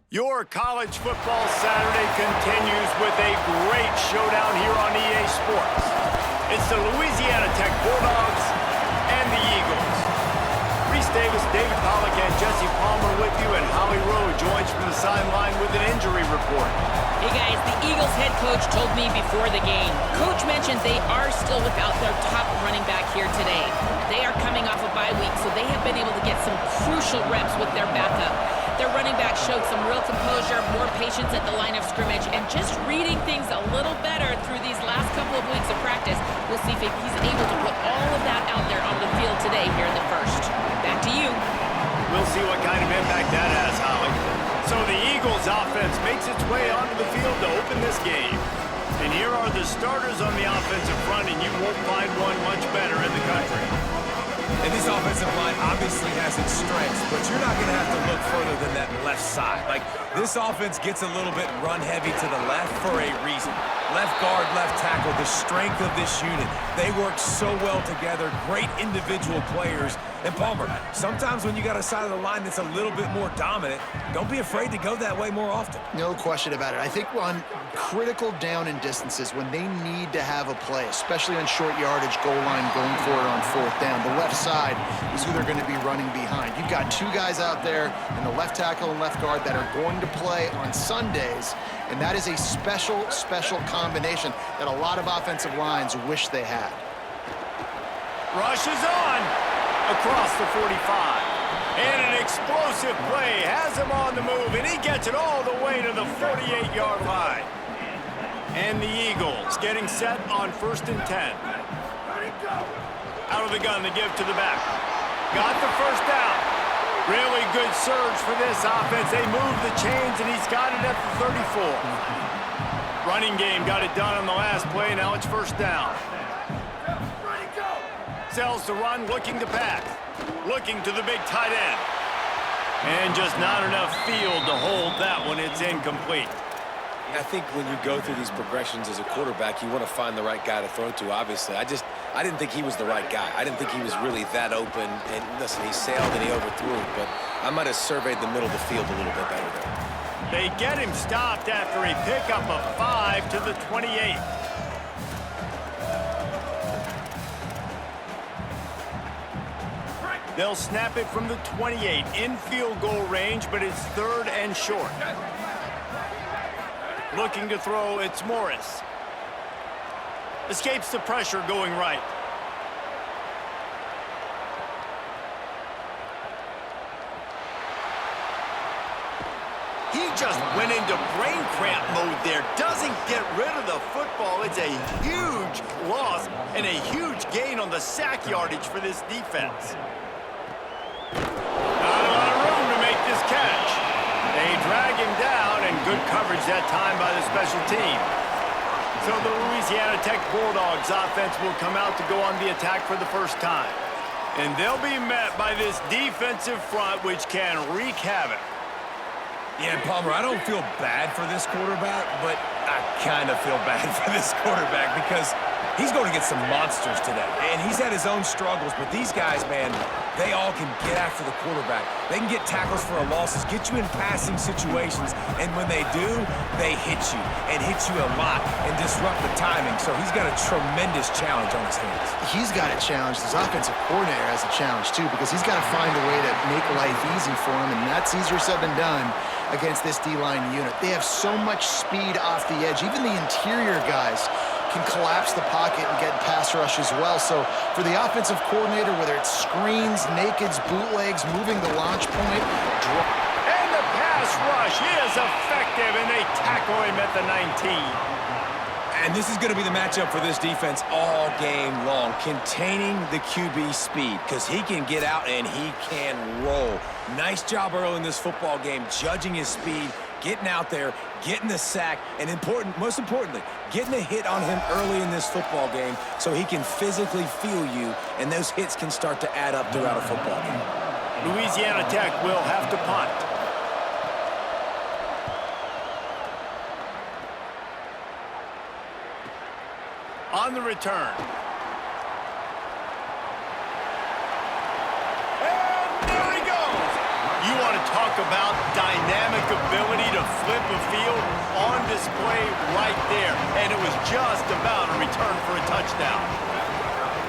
Your college football Saturday continues with a great showdown here on EA Sports. It's the Louisiana Tech Bulldogs and the Eagles. Reese Davis, David Pollack, and Jesse Palmer with you, and Holly Rowe joins from the sideline with an injury report. Hey guys, the Eagles head coach told me before the game. Coach mentioned they are still without their top running back here today. They are coming off a bye week, so they have been able to get some crucial reps with their backup. Their running back showed some real composure, more patience at the line of scrimmage, and just reading things a little better through these last couple of weeks of practice. We'll see if he's able to put all of that out there on the field today here in the first. Back to you. We'll see what kind of impact that has, Holly. So the Eagles offense makes its way onto the field to open this game. And here are the starters on the offensive front, and you won't find one much better in the country. And this offensive line obviously has its strengths, but you're not going to have to look further than that left side. Like, this offense gets a little bit run-heavy to the left for a reason. Left guard, left tackle, the strength of this unit. They work so well together, great individual players. And Palmer, sometimes when you got a side of the line that's a little bit more dominant, don't be afraid to go that way more often. No question about it. I think on critical down and distances, when they need to have a play, especially on short yardage, goal line, going for it on fourth down, the left side is who they're going to be running behind. You've got two guys out there in the left tackle and left guard that are going to play on Sundays, and that is a special combination that a lot of offensive lines wish they had. Rush is on across the 45. And an explosive play has him on the move, and he gets it all the way to the 48-yard line. And the Eagles getting set on 1st and 10. Out of the gun to give to the back. Got the first down. Really good surge for this offense. They move the chains, and he's got it at the 34. Running game got it done on the last play. Now it's first down. Sells to run, looking to pass. Looking to the big tight end. And just not enough field to hold that one. It's incomplete. I think when you go through these progressions as a quarterback, you want to find the right guy to throw to, obviously. I didn't think he was the right guy. I didn't think he was really that open. And listen, he sailed and he overthrew it, but I might have surveyed the middle of the field a little bit better there. They get him stopped after a pickup of 5 to the 28. They'll snap it from the 28 in field goal range, but it's 3rd and short. Looking to throw, it's Morris. Escapes the pressure going right. He just went into brain cramp mode there. Doesn't get rid of the football. It's a huge loss and a huge gain on the sack yardage for this defense. Not a lot of room to make this catch. They drag him down, and good coverage that time by the special team. So the Louisiana Tech Bulldogs offense will come out to go on the attack for the first time. And they'll be met by this defensive front, which can wreak havoc. Yeah, Palmer, I don't feel bad for this quarterback, but I kind of feel bad for this quarterback because he's going to get some monsters today. And he's had his own struggles, but these guys, man, they all can get after the quarterback. They can get tackles for losses, get you in passing situations, and when they do, they hit you and hit you a lot and disrupt the timing. So he's got a tremendous challenge on his hands. He's got a challenge. His offensive coordinator has a challenge, too, because he's got to find a way to make life easy for him, and that's easier said than done against this D-line unit. They have so much speed off the edge. Even the interior guys can collapse the pocket and get pass rush as well. So for the offensive coordinator, whether it's screens, nakeds, bootlegs, moving the launch point, and the pass rush is effective, and they tackle him at the 19. And this is going to be the matchup for this defense all game long, containing the QB speed, because he can get out and he can roll. Nice job early in this football game, judging his speed, getting out there, getting the sack, and most importantly, getting a hit on him early in this football game so he can physically feel you, and those hits can start to add up throughout a football game. Louisiana Tech will have to punt. On the return. And there he goes. You want to talk about dynamic ability field on display right there. And it was just about a return for a touchdown.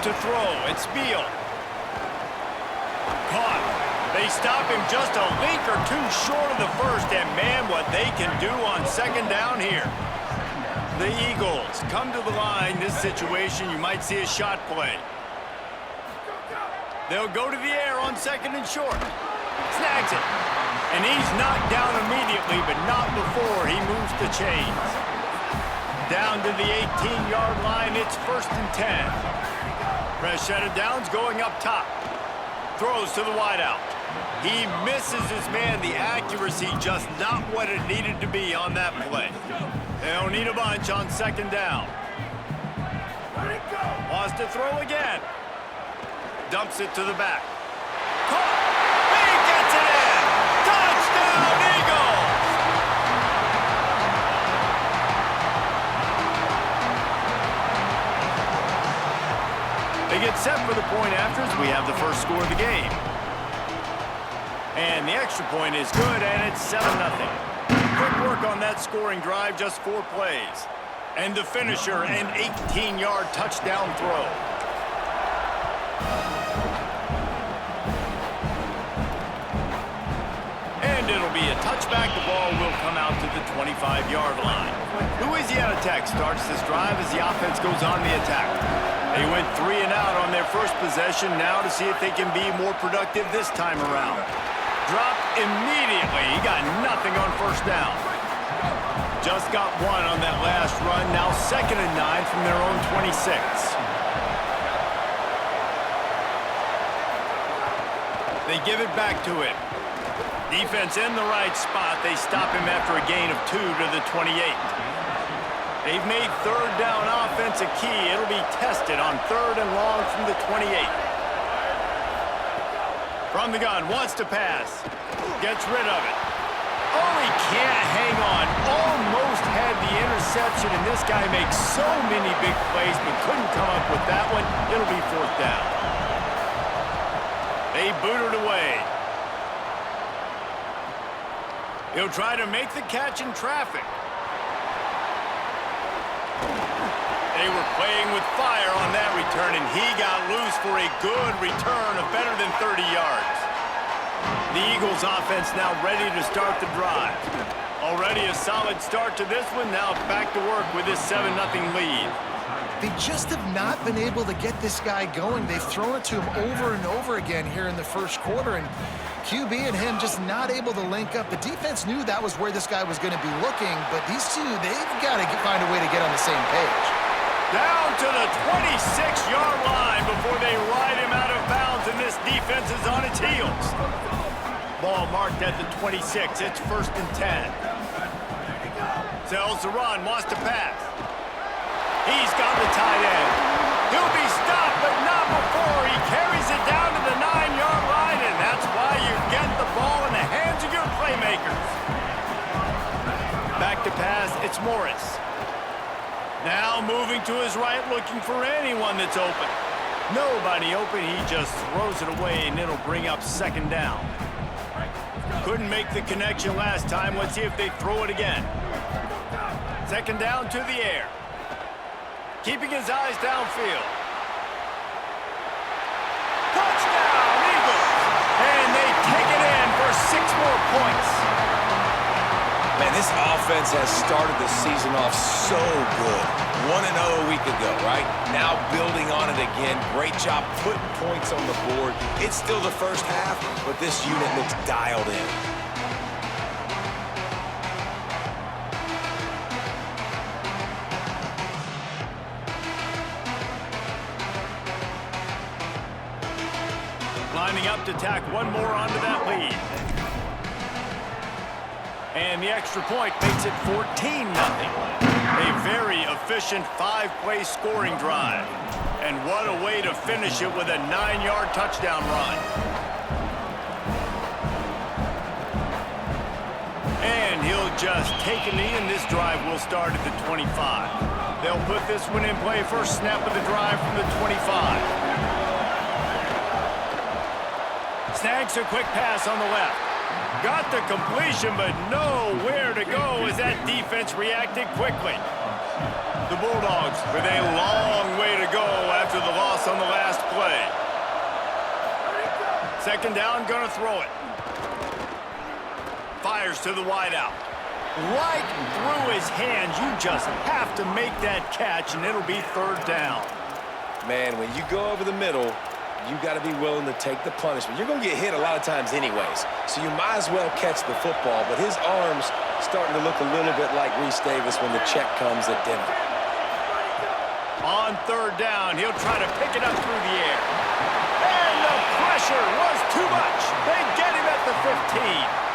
To throw, it's Beal. Caught. They stop him just a link or two short of the first, and man, what they can do on second down here. The Eagles come to the line. This situation, you might see a shot play. They'll go to the air on second and short. Snags it. And he's knocked down immediately, but not before he moves the chains. Down to the 18-yard line, it's 1st and 10. Fresh set of downs going up top. Throws to the wideout. He misses his man. The accuracy just not what it needed to be on that play. They'll need a bunch on second down. Wants to throw again. Dumps it to the back. Caught. He gets it in. Touchdown, Eagles! They get set for the point after as we have the first score of the game. And the extra point is good, and it's 7-0. Quick work on that scoring drive, just 4 plays. And the finisher, an 18-yard touchdown throw. And it'll be a touchback. The ball will come out to the 25-yard line. Louisiana Tech starts this drive as the offense goes on the attack. They went 3 and out on their first possession, now to see if they can be more productive this time around. Dropped immediately. He got nothing on first down. Just got 1 on that last run. Now 2nd and 9 from their own 26. They give it back to him. Defense in the right spot. They stop him after a gain of 2 to the 28. They've made third down offense a key. It'll be tested on 3rd and long from the 28. From the gun, wants to pass. Gets rid of it. Oh, he can't hang on. Almost had the interception, and this guy makes so many big plays, but couldn't come up with that one. It'll be 4th down. They boot it away. He'll try to make the catch in traffic. They were playing with fire on that return, and he got loose for a good return of better than 30 yards. The Eagles offense now ready to start the drive. Already a solid start to this one. Now back to work with this 7-0 lead. They just have not been able to get this guy going. They've thrown it to him over and over again here in the first quarter, and QB and him just not able to link up. The defense knew that was where this guy was going to be looking, but these two, they've got to find a way to get on the same page. Down to the 26-yard line before they ride him out of bounds, and this defense is on its heels. Ball marked at the 26. It's 1st and 10. Sells the run, wants to pass. He's got the tight end. He'll be stopped, but not before he carries it down to the 9-yard line, and that's why you get the ball in the hands of your playmakers. Back to pass, it's Morris. Now moving to his right, looking for anyone that's open. Nobody open, he just throws it away, and it'll bring up 2nd down. Couldn't make the connection last time. Let's see if they throw it again. 2nd down to the air. Keeping his eyes downfield. Touchdown, Eagles! And they take it in for 6 more points. Man, this offense has started the season off so good. 1-0 a week ago, right? Now building on it again. Great job putting points on the board. It's still the first half, but this unit looks dialed in. Lining up to tack one more onto that lead. And the extra point makes it 14-0. A very efficient 5-play scoring drive. And what a way to finish it with a 9-yard touchdown run. And he'll just take a knee, and this drive will start at the 25. They'll put this one in play. First snap of the drive from the 25. Snags a quick pass on the left. Got the completion, but nowhere to go as that defense reacted quickly. The Bulldogs with a long way to go after the loss on the last play. Second down, gonna throw it. Fires to the wideout. Right through his hands. You just have to make that catch, and it'll be third down. Man, when you go over the middle, you got to be willing to take the punishment. You're going to get hit a lot of times anyways, so you might as well catch the football, but his arm's starting to look a little bit like Reese Davis when the check comes at dinner. On third down, he'll try to pick it up through the air. And the pressure was too much. They get him at the 15.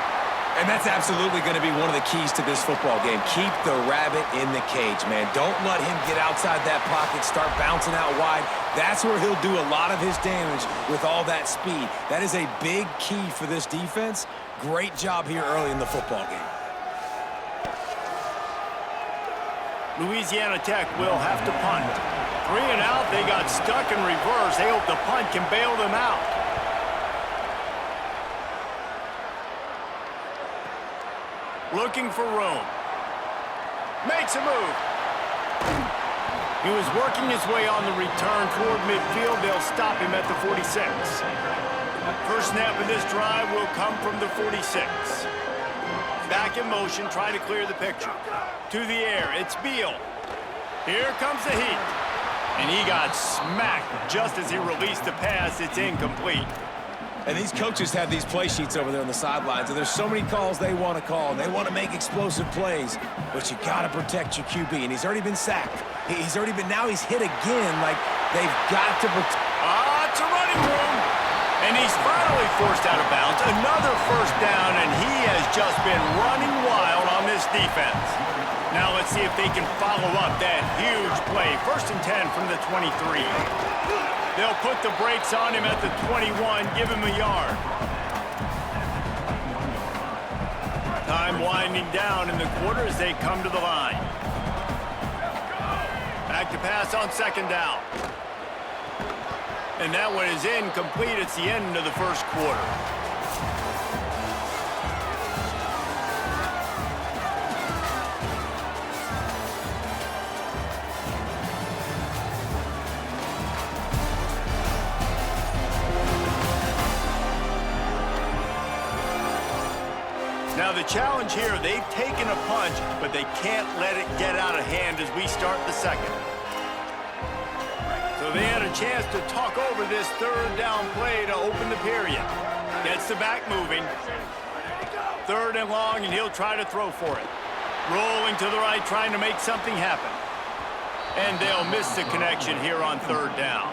And that's absolutely going to be one of the keys to this football game. Keep the rabbit in the cage, man. Don't let him get outside that pocket, start bouncing out wide. That's where he'll do a lot of his damage with all that speed. That is a big key for this defense. Great job here early in the football game. Louisiana Tech will have to punt. 3 and out, they got stuck in reverse. They hope the punt can bail them out. Looking for room. Makes a move. He was working his way on the return toward midfield. They'll stop him at the 46. First snap of this drive will come from the 46. Back in motion, trying to clear the picture. To the air, it's Beal. Here comes the heat. And he got smacked just as he released the pass. It's incomplete. And these coaches have these play sheets over there on the sidelines, and there's so many calls they want to call, and they want to make explosive plays, but you got to protect your QB, and he's already been sacked. Now he's hit again, like they've got to protect. It's a running room. And he's finally forced out of bounds. Another first down, and he has just been running wild on this defense. Now let's see if they can follow up that huge play. First and 10 from the 23. They'll put the brakes on him at the 21, give him a yard. Time winding down in the quarter as they come to the line. Back to pass on second down. And that one is incomplete. It's the end of the first quarter. Now the challenge here, they've taken a punch, but they can't let it get out of hand as we start the second. So they had a chance to talk over this third down play to open the period. Gets the back moving. Third and long, and he'll try to throw for it. Rolling to the right, trying to make something happen. And they'll miss the connection here on third down.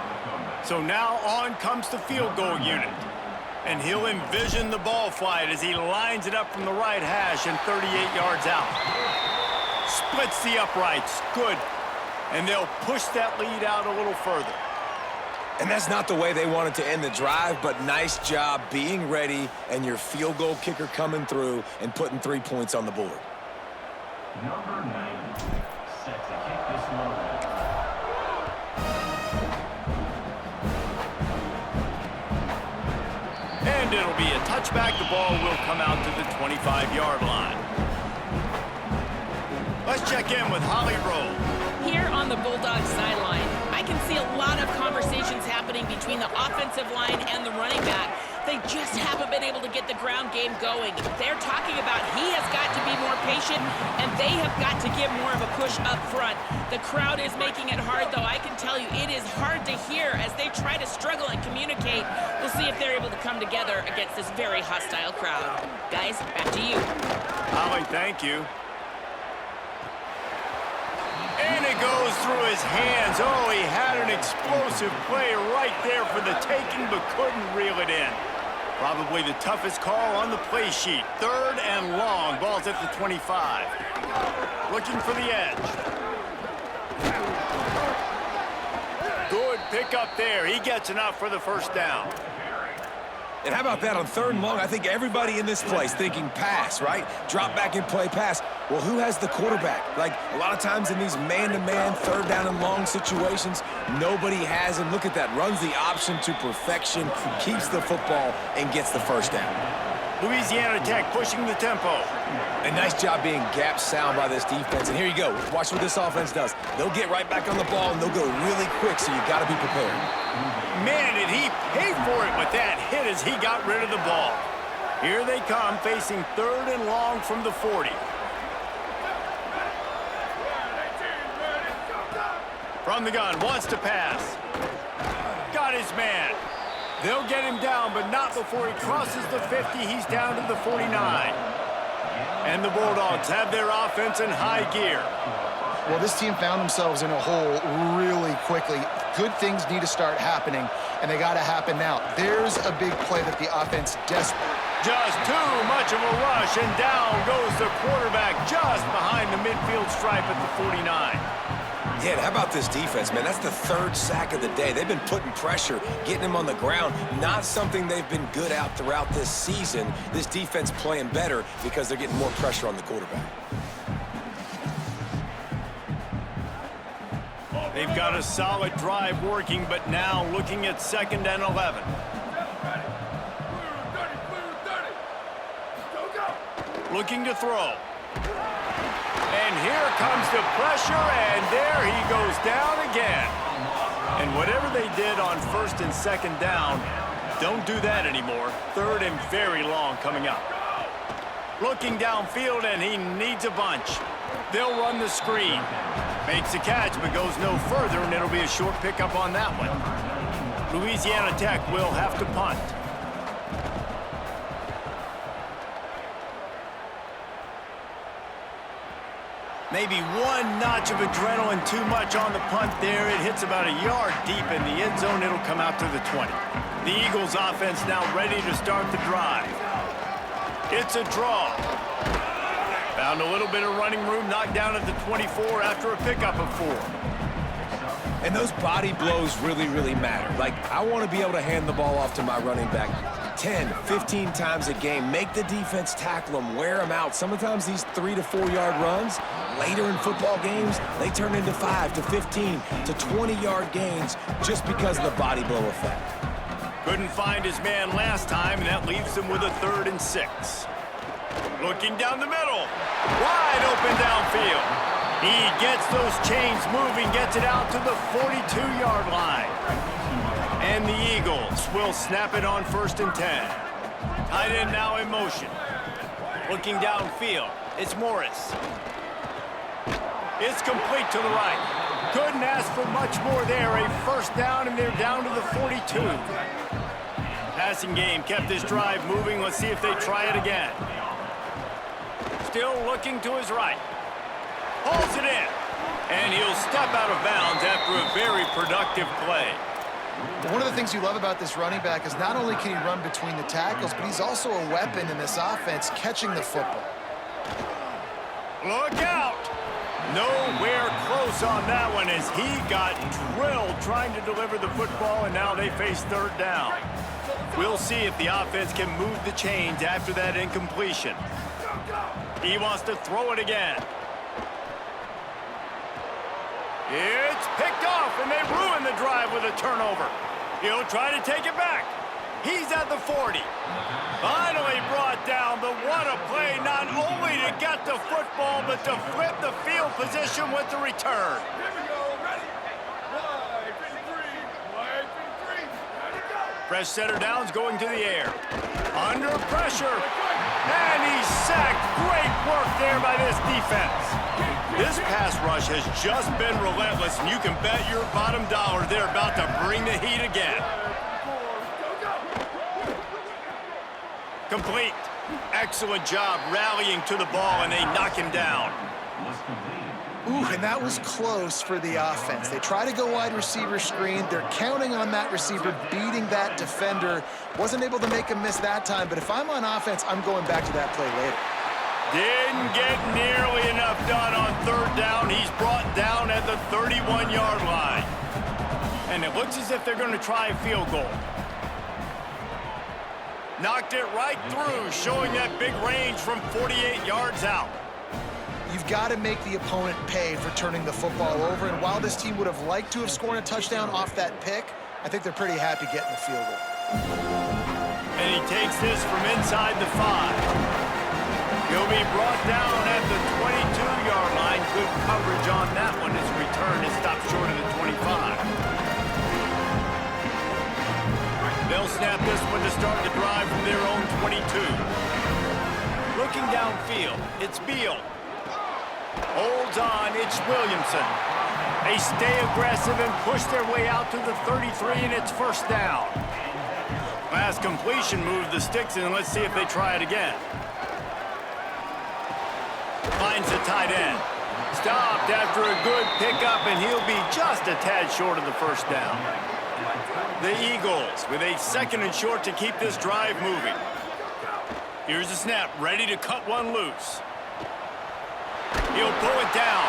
So now on comes the field goal unit. And he'll envision the ball flight as he lines it up from the right hash and 38 yards out. Splits the uprights. Good. And they'll push that lead out a little further. And that's not the way they wanted to end the drive, but nice job being ready and your field goal kicker coming through and putting 3 points on the board. Number 9, set to kick this one. And it'll be a touchback. The ball will come out to the 25-yard line. Let's check in with Holly Rowe. Here on the Bulldogs sideline, I can see a lot of conversations happening between the offensive line and the running back. They just haven't been able to get the ground game going. They're talking about he has got to be more patient, and they have got to give more of a push up front. The crowd is making it hard, though. I can tell you it is hard to hear as they try to struggle and communicate. We'll see if they're able to come together against this very hostile crowd. Guys, back to you. Holly, thank you. And it goes through his hands. Oh, he had an explosive play right there for the taking, but couldn't reel it in. Probably the toughest call on the play sheet. Third and long. Ball's at the 25. Looking for the edge. Good pick up there. He gets enough for the first down. And how about that on third and long? I think everybody in this place thinking pass, right? Drop back and play pass. Well, who has the quarterback? Like, a lot of times in these man-to-man, third down and long situations, nobody has him. Look at that. Runs the option to perfection, keeps the football, and gets the first down. Louisiana Tech pushing the tempo. A nice job being gap sound by this defense. And here you go. Watch what this offense does. They'll get right back on the ball, and they'll go really quick, so you got to be prepared. Man, did he pay for it with that hit as he got rid of the ball. Here they come, facing 3rd and long from the 40. From the gun, wants to pass. Got his man. They'll get him down, but not before he crosses the 50. He's down to the 49. And the Bulldogs have their offense in high gear. Well, this team found themselves in a hole really quickly. Good things need to start happening, and they got to happen now. There's a big play that the offense desperate. Just too much of a rush, and down goes the quarterback just behind the midfield stripe at the 49. Yeah, and how about this defense, man? That's the 3rd sack of the day. They've been putting pressure, getting him on the ground. Not something they've been good at throughout this season. This defense playing better because they're getting more pressure on the quarterback. They've got a solid drive working, but now looking at 2nd and 11. Looking to throw. And here comes the pressure, and there he goes down again. And whatever they did on 1st and 2nd down, don't do that anymore. 3rd and very long coming up. Looking downfield, and he needs a bunch. They'll run the screen. Makes the catch, but goes no further, and it'll be a short pickup on that one. Louisiana Tech will have to punt. Maybe one notch of adrenaline too much on the punt there. It hits about a yard deep in the end zone. It'll come out to the 20. The Eagles offense now ready to start the drive. It's a draw. Found a little bit of running room, knocked down at the 24 after a pickup of 4. And those body blows really, really matter. Like, I want to be able to hand the ball off to my running back 10, 15 times a game. Make the defense tackle them, wear them out. Sometimes these 3 to 4 yard runs, later in football games, they turn into 5 to 15 to 20-yard gains just because of the body blow effect. Couldn't find his man last time, and that leaves him with a 3rd and 6. Looking down the middle. Wide open downfield. He gets those chains moving, gets it out to the 42-yard line. And the Eagles will snap it on 1st and 10. Tight end now in motion. Looking downfield. It's Morris. It's complete to the right. Couldn't ask for much more there. A 1st down, and they're down to the 42. Passing game kept this drive moving. Let's see if they try it again. Still looking to his right. Pulls it in. And he'll step out of bounds after a very productive play. One of the things you love about this running back is not only can he run between the tackles, but he's also a weapon in this offense catching the football. Look out! Nowhere close on that one as he got drilled trying to deliver the football, and now they face 3rd down. We'll see if the offense can move the chains after that incompletion. He wants to throw it again. It's picked off, and they ruin the drive with a turnover. He'll try to take it back. He's at the 40. Finally brought down, but what a play, not only to get the football, but to flip the field position with the return. Fresh setter downs going to the air. Under pressure. And he's sacked. Great work there by this defense. This pass rush has just been relentless, and you can bet your bottom dollar they're about to bring the heat again. Complete. Excellent job rallying to the ball, and they knock him down. Ooh, and that was close for the offense. They try to go wide receiver screen. They're counting on that receiver beating that defender. Wasn't able to make him miss that time, but if I'm on offense, I'm going back to that play later. Didn't get nearly enough done on 3rd down. He's brought down at the 31-yard line. And it looks as if they're going to try a field goal. Knocked it right through, showing that big range from 48 yards out. You've got to make the opponent pay for turning the football over, and while this team would have liked to have scored a touchdown off that pick, I think they're pretty happy getting the field goal. And he takes this from inside the 5. He'll be brought down at the 22-yard line. Good coverage on that one. His return is stopped short of the 25. They'll snap this one to start the drive from their own 22. Looking downfield, it's Beal. Holds on, it's Williamson. They stay aggressive and push their way out to the 33, and it's first down. Last completion moved the sticks in, and let's see if they try it again. Finds the tight end. Stopped after a good pickup, and he'll be just a tad short of the first down. The Eagles with a 2nd and short to keep this drive moving. Here's the snap, ready to cut one loose. He'll pull it down.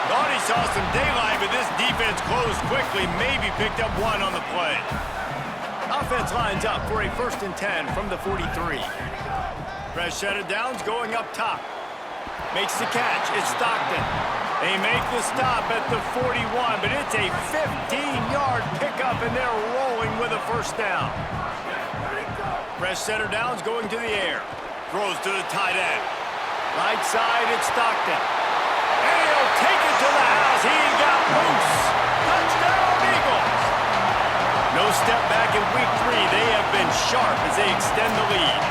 Thought he saw some daylight, but this defense closed quickly, maybe picked up one on the play. Offense lines up for a 1st and 10 from the 43. Fresh set of downs going up top. Makes the catch. It's Stockton. They make the stop at the 41, but it's a 15-yard pickup, and they're rolling with a first down. Fresh set of downs going to the air. Throws to the tight end. Right side, it's Stockton. And he'll take it to the house. He got loose. Touchdown, Eagles. No step back in week 3. They have been sharp as they extend the lead.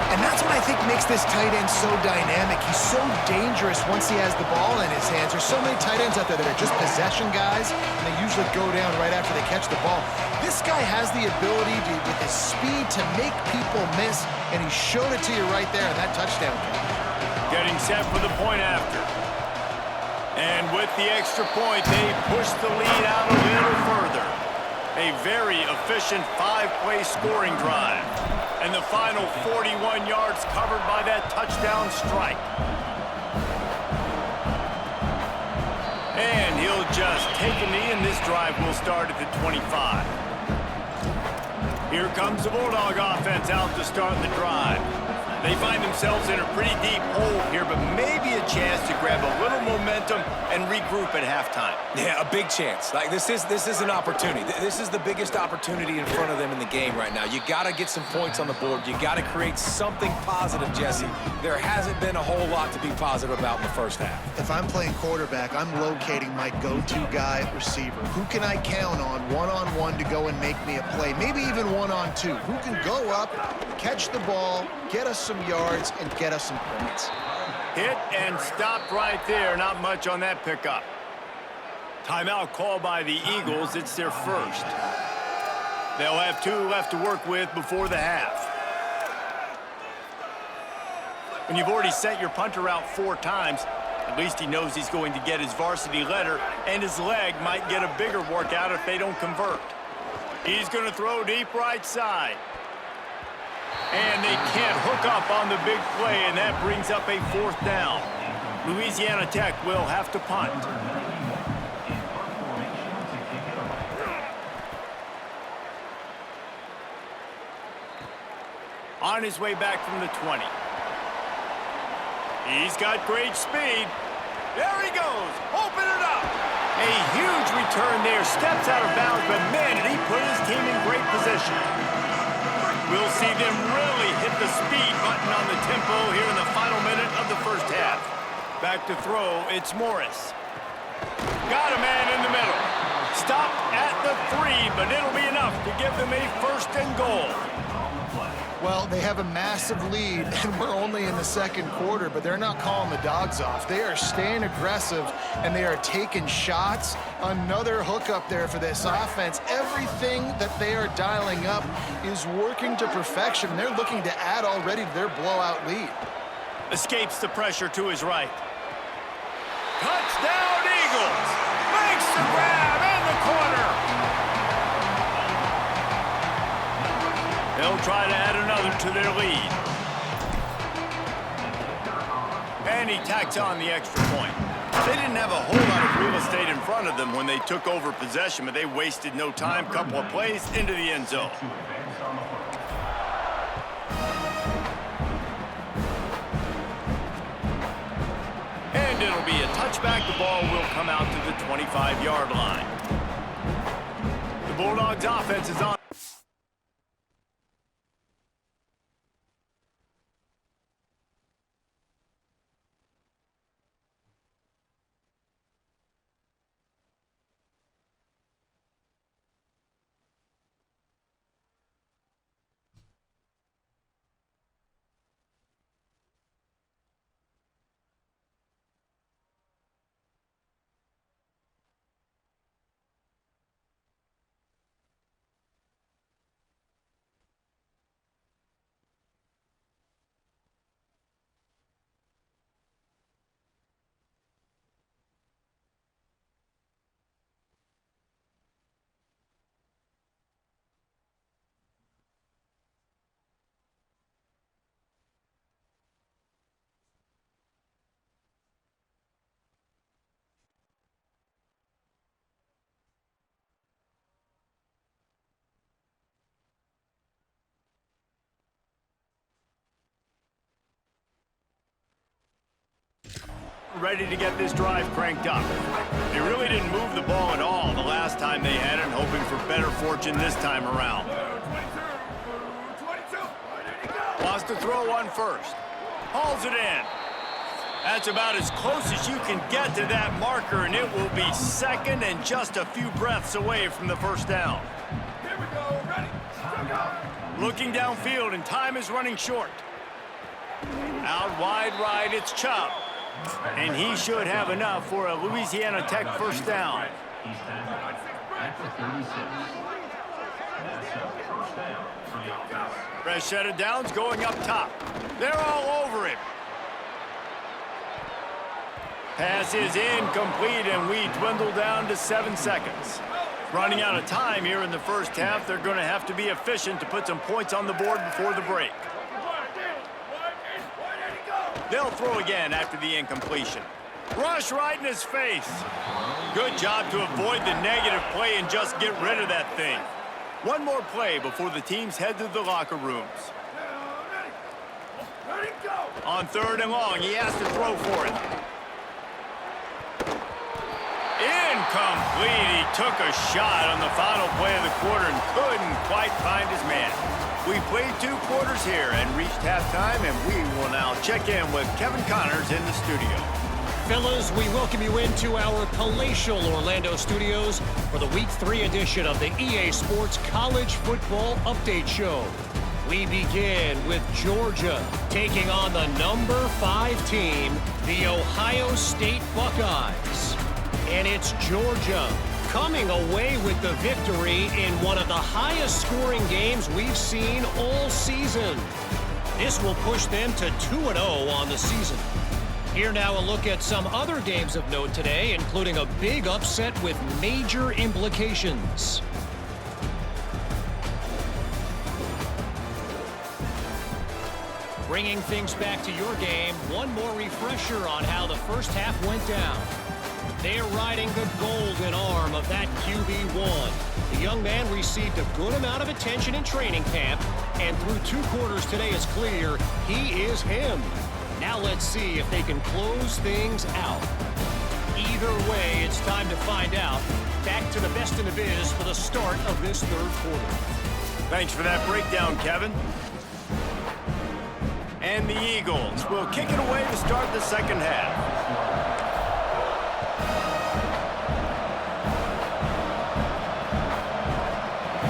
And that's what I think makes this tight end so dynamic. He's so dangerous once he has the ball in his hands. There's so many tight ends out there that are just possession guys, and they usually go down right after they catch the ball. This guy has the ability to, with his speed, to make people miss, and he showed it to you right there in that touchdown catch. Getting set for the point after. And with the extra point, they push the lead out a little further. A very efficient 5-play scoring drive. And the final 41 yards covered by that touchdown strike. And he'll just take a knee, and this drive will start at the 25. Here comes the Bulldog offense out to start the drive. They find themselves in a pretty deep hole here, but maybe a chance to grab a little momentum and regroup at halftime. Yeah, a big chance. Like this is an opportunity. This is the biggest opportunity in front of them in the game right now. You got to get some points on the board. You got to create something positive, Jesse. There hasn't been a whole lot to be positive about in the first half. If I'm playing quarterback, I'm locating my go-to guy at receiver. Who can I count on one-on-one to go and make me a play? Maybe even one-on-two. Who can go up, catch the ball, get us some yards, and get us some points. Hit and stopped right there. Not much on that pickup. Timeout called by the Eagles. It's their first. They'll have 2 left to work with before the half. When you've already sent your punter out 4 times, at least he knows he's going to get his varsity letter, and his leg might get a bigger workout if they don't convert. He's going to throw deep right side. And they can't hook up on the big play, and that brings up a 4th down. Louisiana Tech will have to punt. On his way back from the 20. He's got great speed. There he goes. Open it up. A huge return there. Steps out of bounds, but man, did he put his team in great position. We'll see them really hit the speed button on the tempo here in the final minute of the first half. Back to throw, it's Morris. Got a man in the middle. Stopped at the 3, but it'll be enough to give them a 1st and goal. Well, they have a massive lead, and we're only in the 2nd quarter, but they're not calling the dogs off. They are staying aggressive, and they are taking shots. Another hookup there for this offense. Everything that they are dialing up is working to perfection. They're looking to add already to their blowout lead. Escapes the pressure to his right. Touchdown, Eagles! Makes the grab in the corner. They'll try to add another to their lead. And he tacks on the extra point. They didn't have a whole lot of real estate in front of them when they took over possession, but they wasted no time. Couple of plays into the end zone. And it'll be a touchback. The ball will come out to the 25-yard line. The Bulldogs offense is on. ready to get this drive cranked up. They really didn't move the ball at all the last time they had it, hoping for better fortune this time around. Wants to throw one first. Hauls it in. That's about as close as you can get to that marker, and it will be second and just a few breaths away from the first down. Here we go. Ready. Looking downfield, and time is running short. Out wide right, it's Chubb. And he should have enough for a Louisiana Tech first down. He's tackled at the 36. That's a first down for the offense. Fresh set of downs going up top. They're all over him. Pass is incomplete, and we dwindle down to 7 seconds. Running out of time here in the first half, they're going to have to be efficient to put some points on the board before the break. They'll throw again after the incompletion. Rush right in his face. Good job to avoid the negative play and just get rid of that thing. One more play before the teams head to the locker rooms. On 3rd and long, he has to throw for it. Incomplete. He took a shot on the final play of the quarter and couldn't quite find his man. We played 2 quarters here and reached halftime, and we will now check in with Kevin Connors in the studio. Fellas, we welcome you into our palatial Orlando studios for the Week 3 edition of the EA Sports College Football Update Show. We begin with Georgia taking on the number 5 team, the Ohio State Buckeyes. And it's Georgia coming away with the victory in one of the highest scoring games we've seen all season. This will push them to 2-0 on the season. Here now a look at some other games of note today, including a big upset with major implications. Bringing things back to your game, one more refresher on how the first half went down. They're riding the golden arm of that QB1. The young man received a good amount of attention in training camp, and through 2 quarters today it's clear he is him. Now let's see if they can close things out. Either way, it's time to find out. Back to the best in the biz for the start of this 3rd quarter. Thanks for that breakdown, Kevin. And the Eagles will kick it away to start the second half.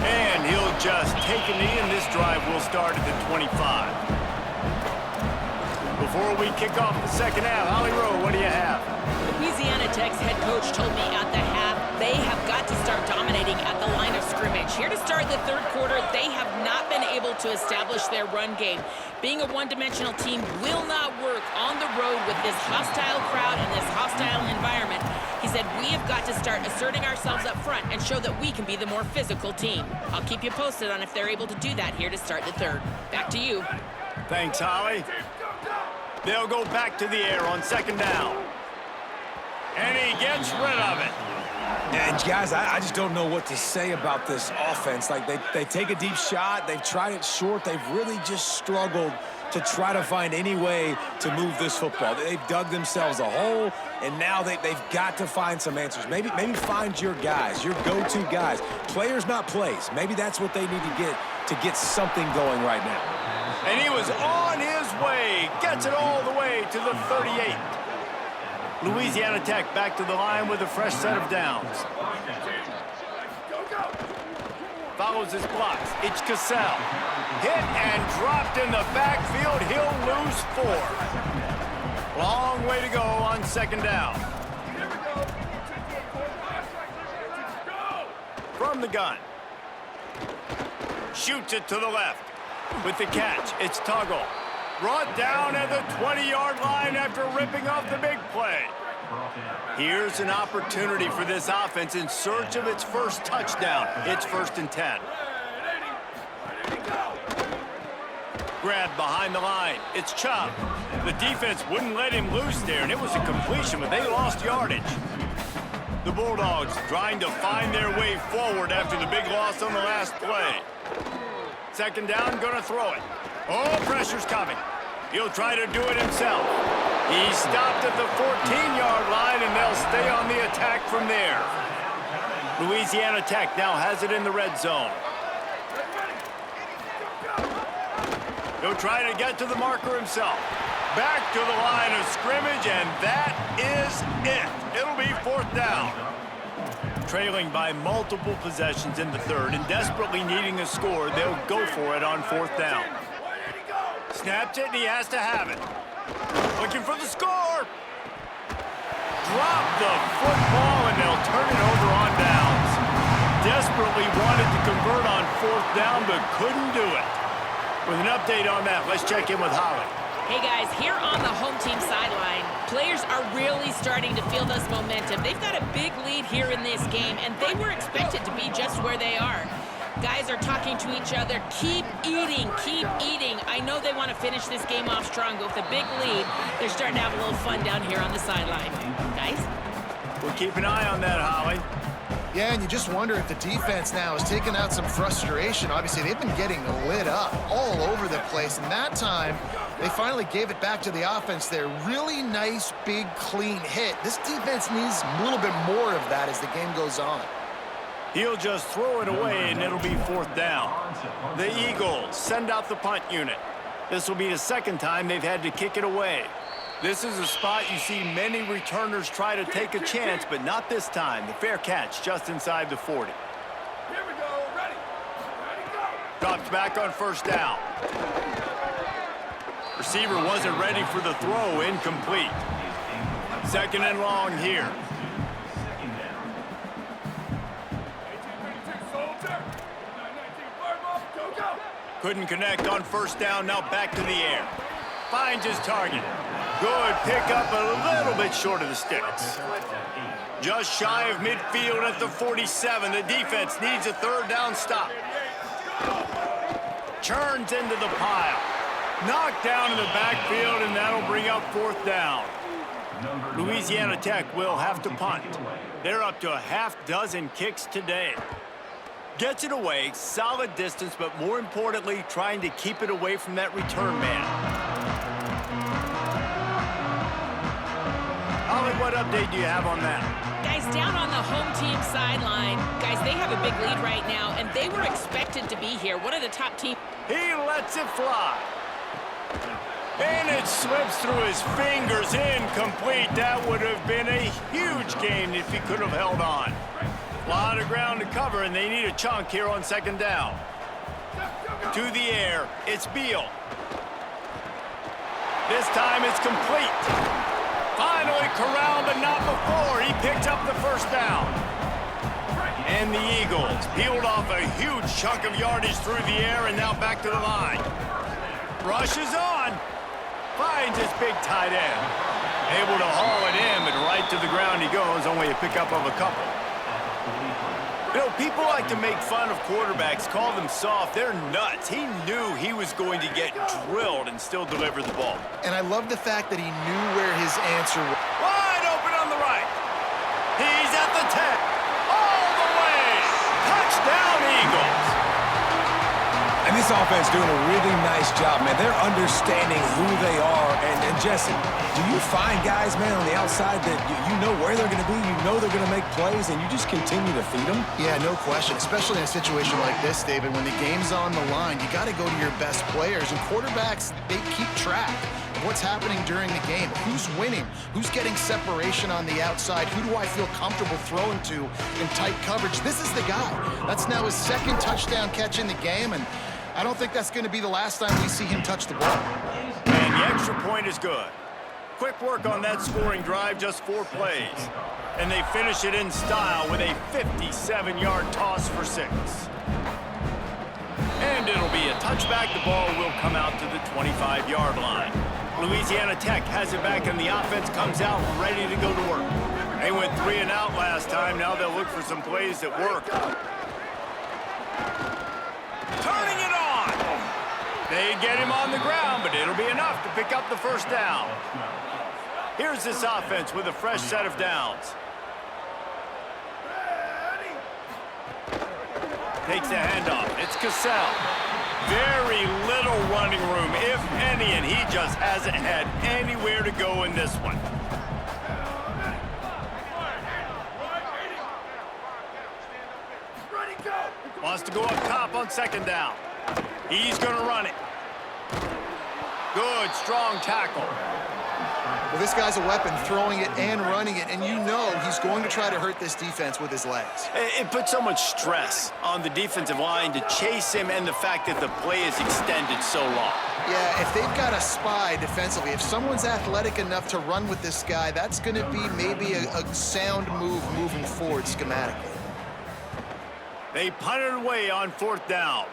And he'll just take a knee, and this drive will start at the 25. Before we kick off the second half, Holly Rowe, what do you have? Louisiana Tech's head coach told me at the half they have got to start dominating at the line of scrimmage. Here to start the 3rd quarter, they have not been able to establish their run game. Being a one-dimensional team will not work on the road with this hostile crowd and this hostile environment. He said we have got to start asserting ourselves up front and show that we can be the more physical team. I'll keep you posted on if they're able to do that here to start the 3rd. Back to you. Thanks, Holly. They'll go back to the air on 2nd down. And he gets rid of it. And guys, I just don't know what to say about this offense. Like, they take a deep shot. They've tried it short. They've really just struggled to try to find any way to move this football. They've dug themselves a hole, and now they've got to find some answers. Maybe find your guys, your go-to guys. Players, not plays. Maybe that's what they need to get something going right now. And he was on his way. Gets it all the way to the 38. Louisiana Tech back to the line with a fresh set of downs. Follows his blocks. It's Cassell. Hit and dropped in the backfield. He'll lose 4. Long way to go on 2nd down. From the gun. Shoots it to the left. With the catch, it's Tuggle. Brought down at the 20-yard line after ripping off the big play. Here's an opportunity for this offense in search of its first touchdown. It's 1st and 10. Grabbed behind the line. It's Chubb. The defense wouldn't let him loose there, and it was a completion, but they lost yardage. The Bulldogs trying to find their way forward after the big loss on the last play. 2nd down, gonna throw it. Oh, pressure's coming. He'll try to do it himself. He stopped at the 14-yard line, and they'll stay on the attack from there. Louisiana Tech now has it in the red zone. He'll try to get to the marker himself. Back to the line of scrimmage, and that is it. It'll be 4th down. Trailing by multiple possessions in the 3rd and desperately needing a score, they'll go for it on 4th down. Snaps it, and he has to have it. Looking for the score. Drop the football, and they'll turn it over on downs. Desperately wanted to convert on 4th down, but couldn't do it. With an update on that, let's check in with Holly. Hey guys, here on the home team sideline, players are really starting to feel this momentum. They've got a big lead here in this game, and they were expected to be just where they are. Guys are talking to each other. Keep eating, keep eating. I know they want to finish this game off strong, but with a big lead, they're starting to have a little fun down here on the sideline. Guys? We'll keep an eye on that, Holly. Yeah, and you just wonder if the defense now is taking out some frustration. Obviously, they've been getting lit up all over the place, and that time, they finally gave it back to the offense there. Really nice, big, clean hit. This defense needs a little bit more of that as the game goes on. He'll just throw it away, and it'll be 4th down. The Eagles send out the punt unit. This will be the 2nd time they've had to kick it away. This is a spot you see many returners try to take a chance, but not this time. The fair catch just inside the 40. Here we go. Ready, go. Drops back on 1st down. Receiver wasn't ready for the throw, incomplete. 2nd and long here. Couldn't connect on 1st down, now back to the air. Finds his target. Good pickup, a little bit short of the sticks. Just shy of midfield at the 47. The defense needs a 3rd down stop. Churns into the pile. Knocked down in the backfield, and that'll bring up 4th down. Louisiana Tech will have to punt. They're up to a half-dozen kicks today. Gets it away, solid distance, but more importantly, trying to keep it away from that return man. Holly, what update do you have on that? Guys, down on the home team sideline, guys, they have a big lead right now, and they were expected to be here. One of the top teams. He lets it fly. And it slips through his fingers, incomplete. That would have been a huge gain if he could have held on. A lot of ground to cover, and they need a chunk here on 2nd down. To the air, it's Beal. This time it's complete. Finally corralled, but not before. He picked up the 1st down. And the Eagles peeled off a huge chunk of yardage through the air, and now back to the line. Rushes on. Finds his big tight end. Able to haul it in, but right to the ground he goes. Only a pickup of a couple. You know, people like to make fun of quarterbacks, call them soft. They're nuts. He knew he was going to get drilled and still deliver the ball. And I love the fact that he knew where his answer was. Wide open on the right. He's at the 10. All the way. Touchdown, Eagles. And this offense doing a really nice job, man. They're understanding who they are. And Jesse, do you find guys, man, on the outside that you know where they're going to be, you know they're going to make plays, and you just continue to feed them? Yeah, no question, especially in a situation like this, David. When the game's on the line, you got to go to your best players. And quarterbacks, they keep track of what's happening during the game. Who's winning? Who's getting separation on the outside? Who do I feel comfortable throwing to in tight coverage? This is the guy. That's now his 2nd touchdown catch in the game, and I don't think that's going to be the last time we see him touch the ball. And the extra point is good. Quick work on that scoring drive, just 4 plays. And they finish it in style with a 57-yard toss for 6. And it'll be a touchback. The ball will come out to the 25-yard line. Louisiana Tech has it back, and the offense comes out ready to go to work. They went 3 and out last time. Now they'll look for some plays that work. Turning it on. They get him on the ground, but it'll be enough to pick up the 1st down. Here's this offense with a fresh set of downs. Takes the handoff. It's Cassell. Very little running room, if any, and he just hasn't had anywhere to go in this one. Wants to go up top on second down. He's going to run it. Good, strong tackle. Well, this guy's a weapon, throwing it and running it, and you know he's going to try to hurt this defense with his legs. It puts so much stress on the defensive line to chase him, and the fact that the play is extended so long. Yeah, if they've got a spy defensively, if someone's athletic enough to run with this guy, that's going to be maybe a sound move moving forward schematically. They punt it away on fourth down.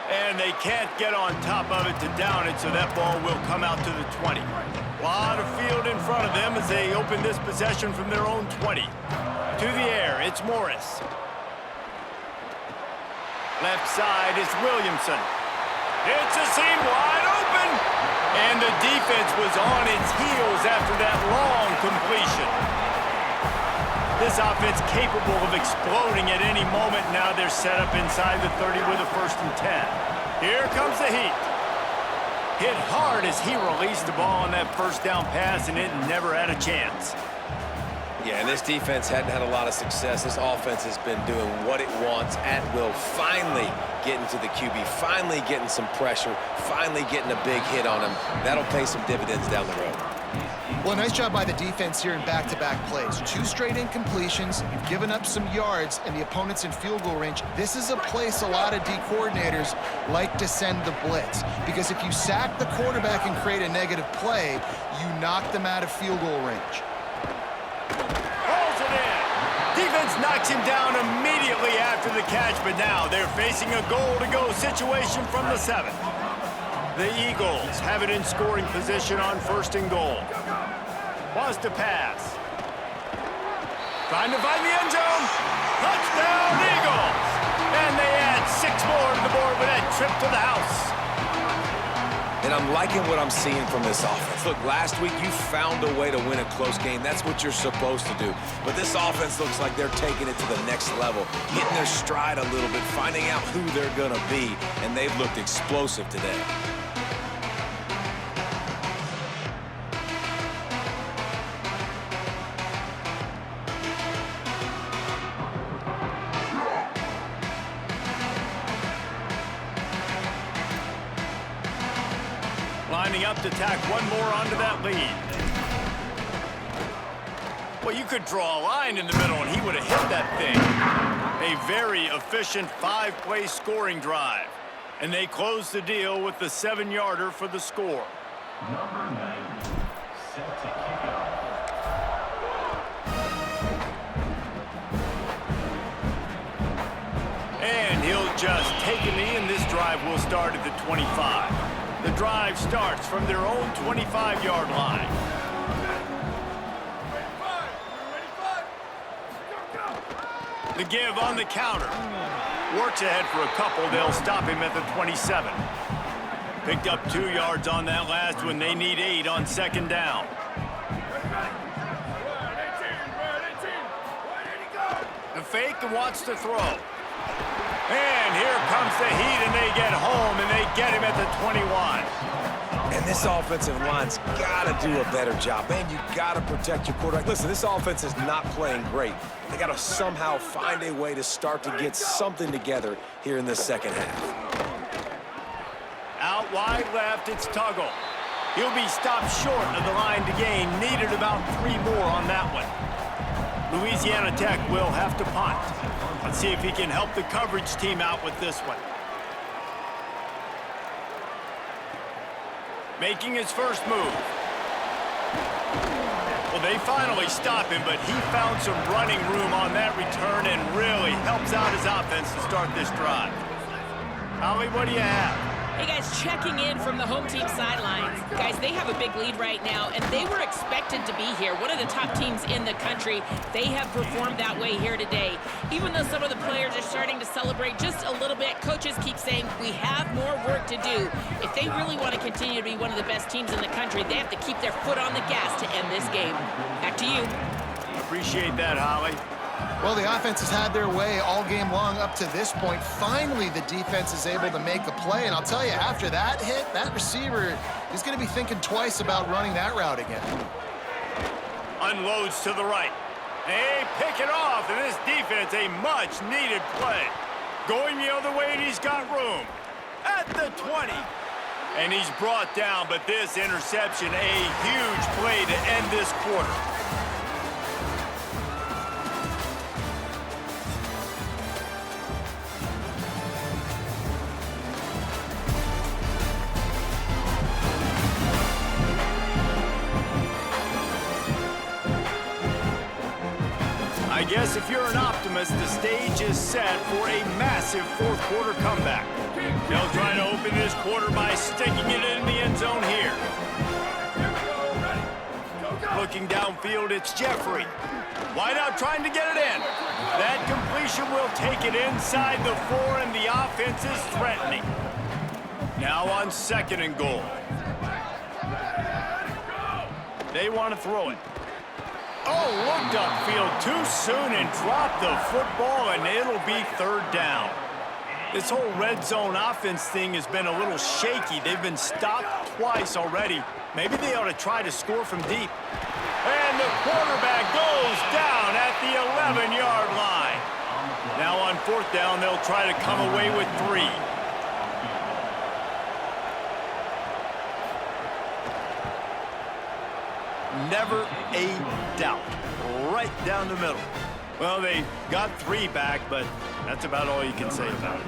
And they can't get on top of it to down it, so that ball will come out to the 20. A lot of field in front of them as they open this possession from their own 20. To the air, it's Morris. Left side is Williamson. It's a seam wide open. And the defense was on its heels after that long completion. This offense capable of exploding at any moment. Now they're set up inside the 30 with a 1st and 10. Here comes the heat. Hit hard as he released the ball on that first down pass, and it never had a chance. Yeah, and this defense hadn't had a lot of success. This offense has been doing what it wants at will. Finally getting to the QB, finally getting some pressure, finally getting a big hit on him. That'll pay some dividends down the road. Well, nice job by the defense here in back-to-back plays. 2 straight incompletions, you've given up some yards, and the opponent's in field goal range. This is a place a lot of D coordinators like to send the blitz, because if you sack the quarterback and create a negative play, you knock them out of field goal range. Rolls it in. Defense knocks him down immediately after the catch, but now they're facing a goal-to-go situation from the 7. The Eagles have it in scoring position on 1st and goal. Wants to pass. Trying to find the end zone. Touchdown, Eagles! And they add 6 more to the board with that trip to the house. And I'm liking what I'm seeing from this offense. Look, last week you found a way to win a close game. That's what you're supposed to do. But this offense looks like they're taking it to the next level, getting their stride a little bit, finding out who they're going to be, and they've looked explosive today. Lining up to tack one more onto that lead. Well, you could draw a line in the middle, and he would have hit that thing. A very efficient 5-play scoring drive. And they close the deal with the 7-yarder for the score. Number 9, set to kick off. And he'll just take a knee, and this drive will start at the 25. The drive starts from their own 25-yard line. The give on the counter. Works ahead for a couple. They'll stop him at the 27. Picked up 2 yards on that last one. They need 8 on 2nd down. The fake and wants to throw. And here comes the heat, and they get home, and they get him at the 21. And this offensive line's got to do a better job. Man, you got to protect your quarterback. Listen, this offense is not playing great. They got to somehow find a way to start to get something together here in the 2nd half. Out wide left, it's Tuggle. He'll be stopped short of the line to gain. Needed about 3 more on that one. Louisiana Tech will have to punt. Let's see if he can help the coverage team out with this one. Making his first move. Well, they finally stop him, but he found some running room on that return and really helps out his offense to start this drive. Holly, what do you have? Hey, guys, checking in from the home team sidelines. Guys, they have a big lead right now, and they were expected to be here. One of the top teams in the country. They have performed that way here today. Even though some of the players are starting to celebrate just a little bit, coaches keep saying, we have more work to do. If they really want to continue to be one of the best teams in the country, they have to keep their foot on the gas to end this game. Back to you. Appreciate that, Holly. Well, the offense has had their way all game long up to this point. Finally, the defense is able to make a play. And I'll tell you, after that hit, that receiver is going to be thinking twice about running that route again. Unloads to the right. They pick it off, and this defense, a much-needed play. Going the other way, and he's got room. At the 20. And he's brought down, but this interception, a huge play to end this quarter. I guess if you're an optimist, the stage is set for a massive fourth quarter comeback. They'll try to open this quarter by sticking it in the end zone here. Looking downfield, it's Jeffrey. Wide out trying to get it in. That completion will take it inside the 4, and the offense is threatening. Now on 2nd and goal. They want to throw it. Oh, looked upfield too soon and dropped the football, and it'll be 3rd down. This whole red zone offense thing has been a little shaky. They've been stopped twice already. Maybe they ought to try to score from deep. And the quarterback goes down at the 11-yard line. Now on 4th down, they'll try to come away with 3. Never a doubt. Right down the middle. Well, they got 3 back, but that's about all you can say about it.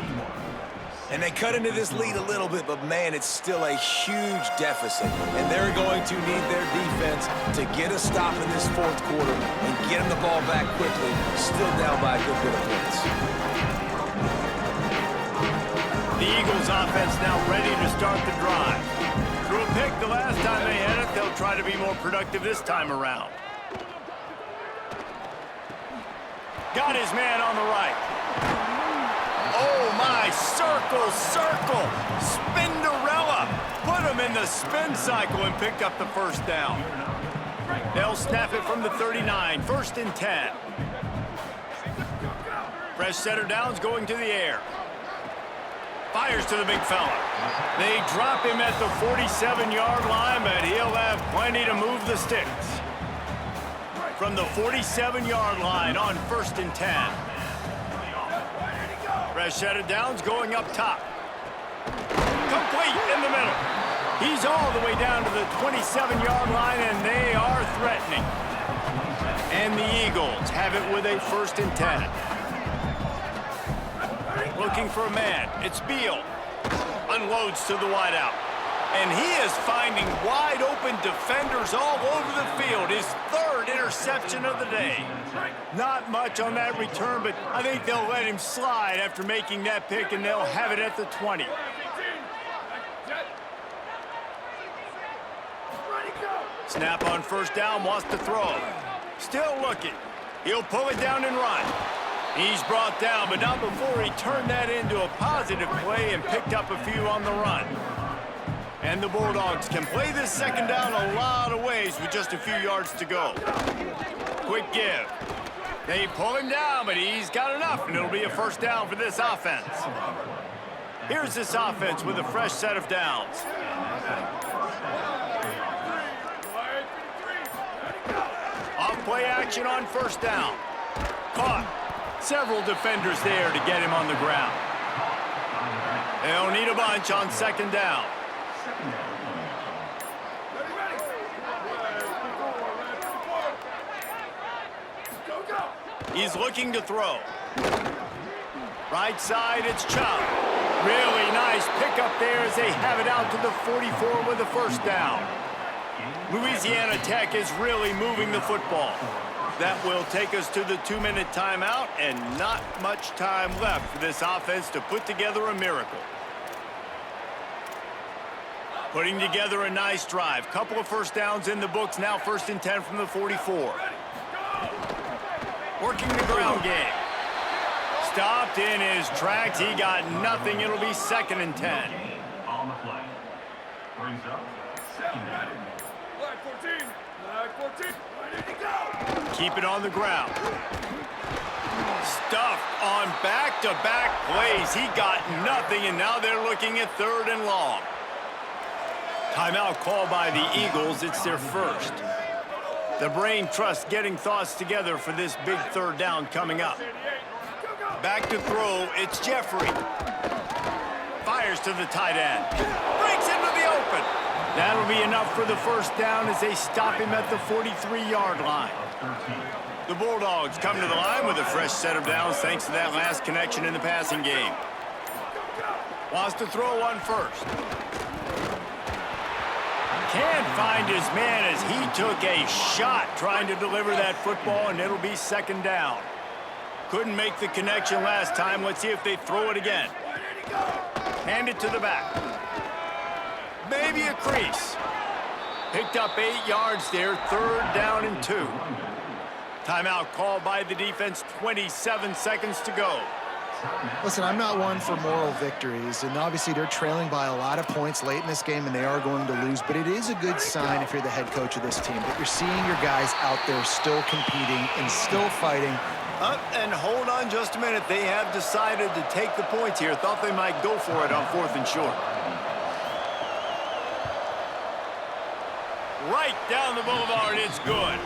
And they cut into this lead a little bit, but man, it's still a huge deficit. And they're going to need their defense to get a stop in this 4th quarter and get them the ball back quickly, still down by a good bit of points. The Eagles offense now ready to start the drive. Threw a pick the last time they had it. They'll try to be more productive this time around. Got his man on the right. Oh, my. Circle, circle. Spinderella. Put him in the spin cycle and picked up the 1st down. They'll snap it from the 39. 1st and 10. Fresh set of downs going to the air. Fires to the big fella. They drop him at the 47-yard line, but he'll have plenty to move the sticks. From the 47-yard line on 1st and 10. Fresh set of downs going up top. Complete in the middle. He's all the way down to the 27-yard line, and they are threatening. And the Eagles have it with a 1st and 10. Looking for a man. It's Beal. Unloads to the wideout. And he is finding wide open defenders all over the field. His 3rd interception of the day. Not much on that return, but I think they'll let him slide after making that pick, and they'll have it at the 20. Snap on 1st down, wants to throw. Still looking. He'll pull it down and run. He's brought down, but not before he turned that into a positive play and picked up a few on the run. And the Bulldogs can play this 2nd down a lot of ways with just a few yards to go. Quick give. They pull him down, but he's got enough, and it'll be a 1st down for this offense. Here's this offense with a fresh set of downs. Off play action on 1st down. Caught. Several defenders there to get him on the ground. They'll need a bunch on 2nd down. He's looking to throw. Right side, it's Chubb. Really nice pickup there as they have it out to the 44 with a 1st down. Louisiana Tech is really moving the football. That will take us to the 2-minute timeout, and not much time left for this offense to put together a miracle. Putting together a nice drive. Couple of 1st downs in the books. Now 1st and 10 from the 44. Working the ground game. Stopped in his tracks. He got nothing. It'll be 2nd and 10. On the play. Brings up 2nd down. Line 14. Line 14. Ready to go. Keep it on the ground. Stuffed on back-to-back plays. He got nothing, and now they're looking at 3rd and long. Timeout called by the Eagles. It's their first. The brain trust getting thoughts together for this big 3rd down coming up. Back to throw. It's Jeffrey. Fires to the tight end. Breaks into the open. That'll be enough for the first down as they stop him at the 43-yard line. The Bulldogs come to the line with a fresh set of downs thanks to that last connection in the passing game. Wants to throw on first. Can't find his man as he took a shot trying to deliver that football, and it'll be 2nd down. Couldn't make the connection last time. Let's see if they throw it again. Hand it to the back. Maybe a crease. Picked up 8 yards there. 3rd down and 2. Timeout called by the defense. 27 seconds to go. Listen, I'm not one for moral victories, and obviously they're trailing by a lot of points late in this game, and they are going to lose, but it is a good sign if you're the head coach of this team that you're seeing your guys out there still competing and still fighting. And hold on just a minute. They have decided to take the points here. Thought they might go for it on 4th and short. Right down the boulevard, it's good.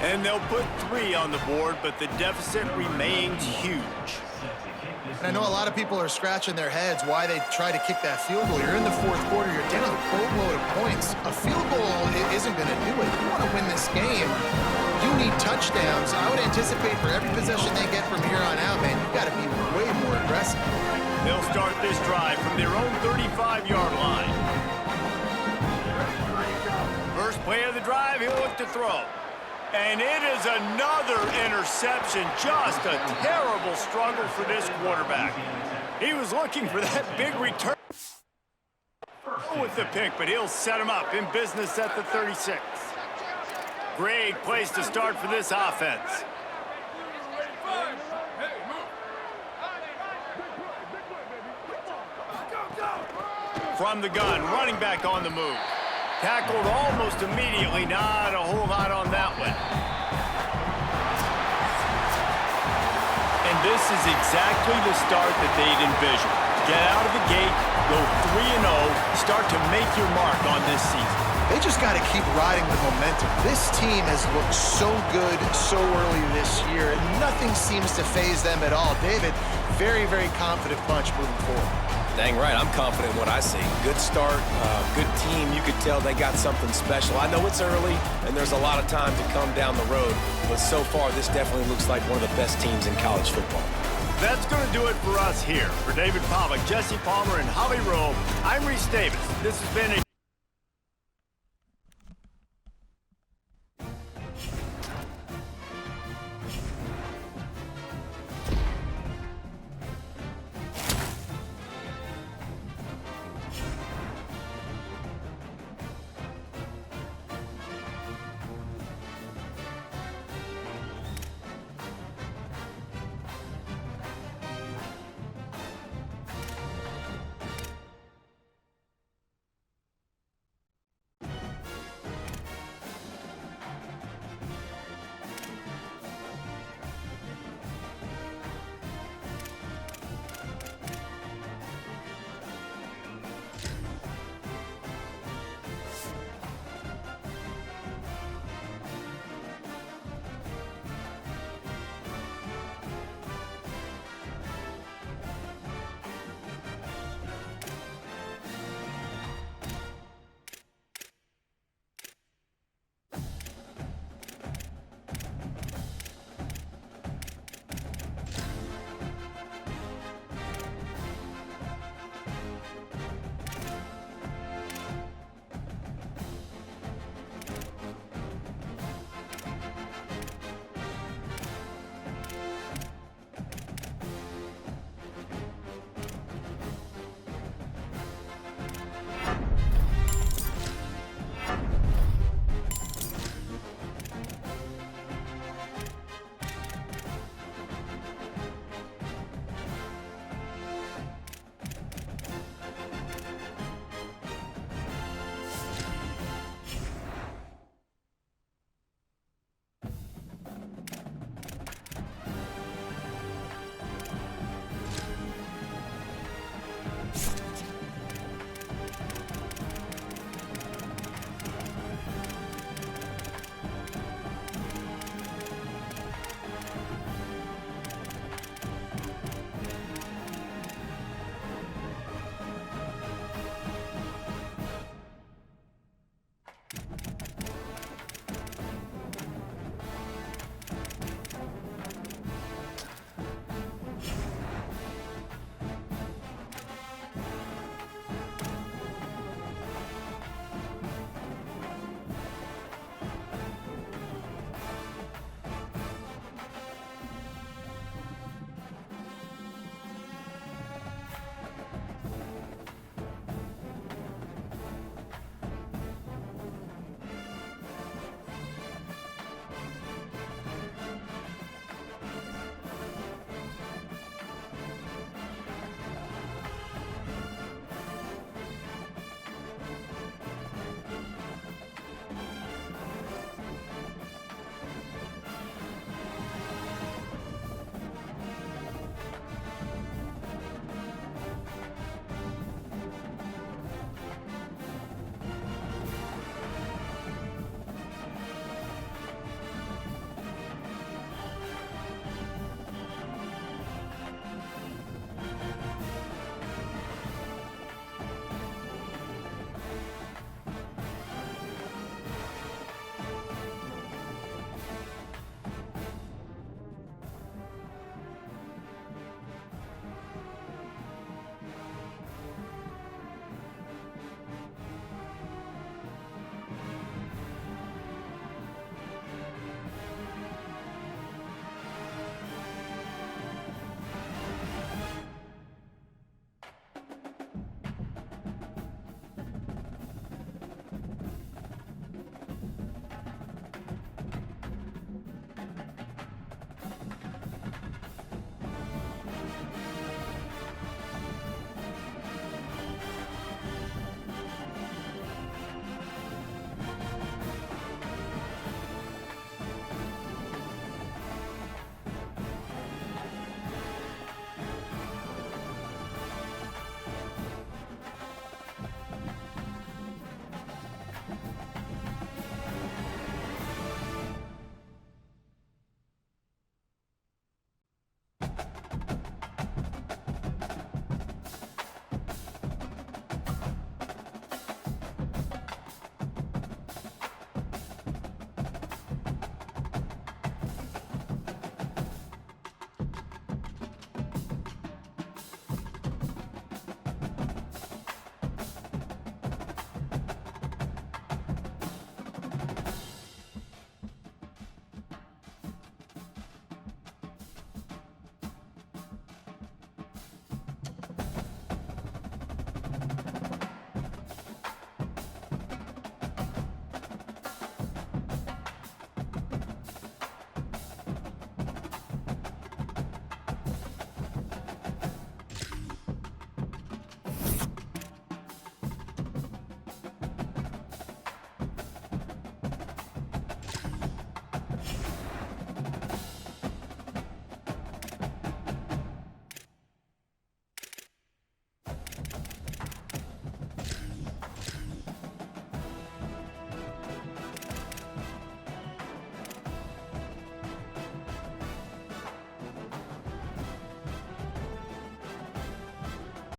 And they'll put 3 on the board, but the deficit remains huge. And I know a lot of people are scratching their heads why they try to kick that field goal. You're in the 4th quarter. You're down a boatload of points. A field goal isn't going to do it. You want to win this game, you need touchdowns. I would anticipate for every possession they get from here on out, man, you got to be way more aggressive. They'll start this drive from their own 35-yard line. First play of the drive, he'll look to throw. And it is another interception. Just a terrible struggle for this quarterback. He was looking for that big return with the pick, but he'll set him up in business at the 36. Great place to start for this offense. From the gun, running back on the move. Tackled almost immediately. Not a whole lot on that one. And this is exactly the start that they'd envisioned. Get out of the gate, go 3-0, start to make your mark on this season. They just got to keep riding the momentum. This team has looked so good so early this year, and nothing seems to faze them at all. David, very, very confident bunch moving forward. Dang right, I'm confident in what I see. Good start, good team. You could tell they got something special. I know it's early, and there's a lot of time to come down the road, but so far, this definitely looks like one of the best teams in college football. That's going to do it for us here. For David Pollack, Jesse Palmer, and Holly Rowe, I'm Reese Davis. This has been a